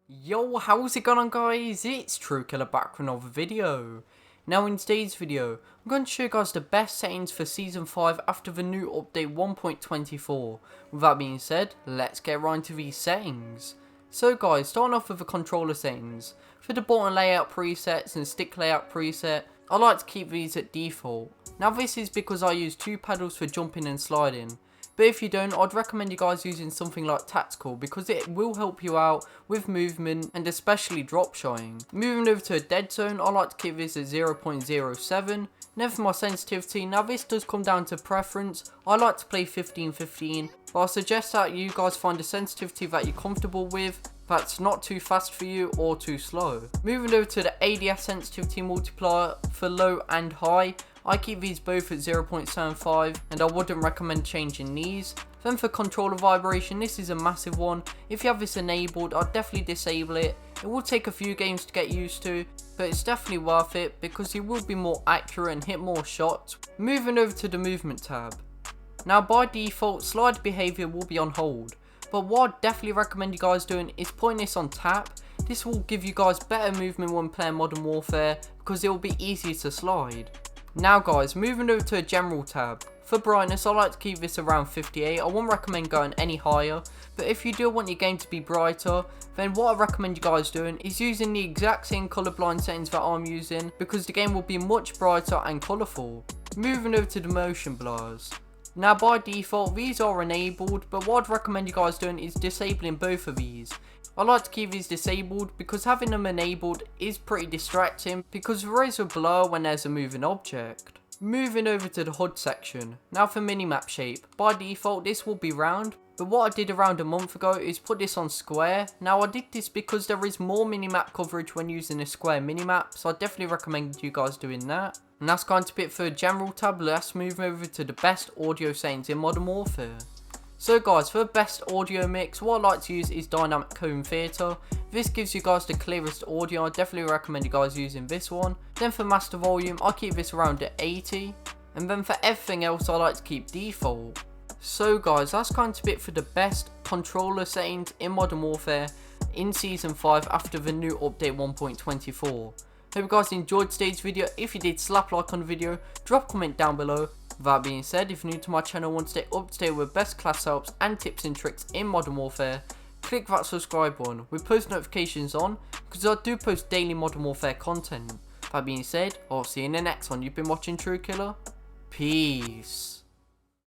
Yo, how's it going on guys? It's TrueKiller back with another video. Now in today's video, I'm going to show you guys the best settings for Season 5 after the new update 1.24. With that being said, let's get right into these settings. So guys, starting off with the controller settings. For the button layout presets and stick layout preset, I like to keep these at default. Now this is because I use two paddles for jumping and sliding. But if you don't, I'd recommend you guys using something like tactical because it will help you out with movement and especially drop shotting. Moving over to a Deadzone, I like to keep this at 0.07. Then for my sensitivity, now this does come down to preference. I like to play 15-15, but I suggest that you guys find a sensitivity that you're comfortable with, that's not too fast for you or too slow. Moving over to the ADS sensitivity multiplier for low and high, I keep these both at 0.75 and I wouldn't recommend changing these. Then for controller vibration, this is a massive one. If you have this enabled, I'd definitely disable it. It will take a few games to get used to, but it's definitely worth it because you will be more accurate and hit more shots. Moving over to the movement tab. Now by default, slide behavior will be on hold, but what I definitely recommend you guys doing is putting this on tap. This will give you guys better movement when playing Modern Warfare because it will be easier to slide. Now guys, moving over to a general tab. For brightness, I like to keep this around 58. I wouldn't recommend going any higher, but if you do want your game to be brighter, then what I recommend you guys doing is using the exact same Colourblind settings that I'm using because the game will be much brighter and colourful. Moving over to the motion blurs. Now by default, these are enabled, but what I'd recommend you guys doing is disabling both of these. I like to keep these disabled because having them enabled is pretty distracting because there is a blur when there's a moving object. Moving over to the HUD section. Now for minimap shape. By default this will be round, but what I did around a month ago is put this on square. Now I did this because there is more minimap coverage when using a square minimap, so I definitely recommend you guys doing that. And that's kind of it for a general tab. Let's move over to the best audio settings in Modern Warfare. So guys, for the best audio mix, what I like to use is Dynamic Home Theatre. This gives you guys the clearest audio. I definitely recommend you guys using this one. Then for master volume, I keep this around at 80. And then for everything else, I like to keep default. So guys, that's kind of it for the best controller settings in Modern Warfare in Season 5 after the new update 1.24. Hope you guys enjoyed today's video. If you did, slap a like on the video, drop a comment down below. With that being said, if you're new to my channel and want to stay up to date with best class helps and tips and tricks in Modern Warfare, click that subscribe button with post notifications on because I do post daily Modern Warfare content. With that being said, I'll see you in the next one. You've been watching TrueKiller. Peace.